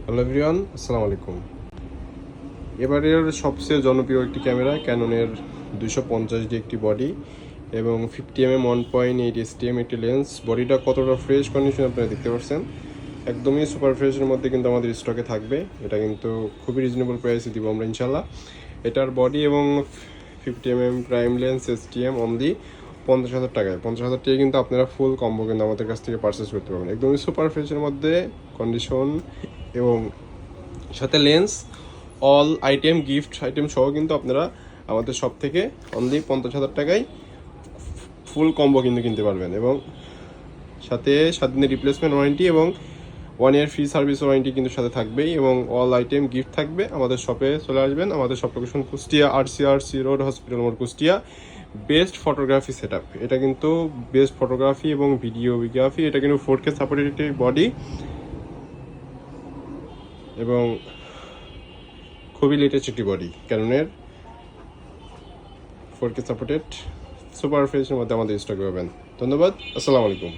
Hello everyone, আসসালামু আলাইকুম। এবারের সবচেয়ে জনপ্রিয় একটি ক্যামেরা ক্যাননের 250D একটি বডি এবং 50mm 1.8 STM একটি লেন্স। বডিটা কতটা ফ্রেশ কন্ডিশন আপনারা দেখতে পাচ্ছেন, একদমই সুপার ফ্রেশের মধ্যে কিন্তু আমাদের স্টকে থাকবে। এটা কিন্তু খুবই রিজনেবল প্রাইসে দিব আমরা ইনশাল্লাহ। এটার বডি এবং 50mm prime lens STM only 50,000 টাকায়। 50,000 টাকায় কিন্তু আপনারা ফুল কম্বো কিন্তু আমাদের কাছ থেকে পারচেস করতে পারবেন, একদমই সুপার ফ্রেশের মধ্যে কন্ডিশন এবং সাথে lens all item gift item সহ কিন্তু আপনারা আমাদের শপ থেকে অনলি 50,000 টাকায় ফুল কম্বো কিন্তু কিনতে পারবেন এবং সাথে 7 দিনের রিপ্লেসমেন্ট ওয়ারেন্টি এবং 1 ইয়ার ফ্রি সার্ভিস ওয়ারেন্টি কিন্তু সাথে থাকবেই এবং অল আইটেম গিফট থাকবে। আমাদের শপে চলে আসবেন। আমাদের shop location Kushtia, RCRC road, hospital মোড়, Kushtia. Best photography set up, এটা কিন্তু বেস্ট ফটোগ্রাফি এবং ভিডিওগ্রাফি। এটা কিন্তু 4K সাপোর্টেড একটি বডি এবং খুবই লেটেস্ট একটি বডি ক্যাননের 4K সাপোর্টেড সুপার ফ্রেশের মধ্যে আমাদের স্টক পাবেন। ধন্যবাদ, আসসালামু আলাইকুম।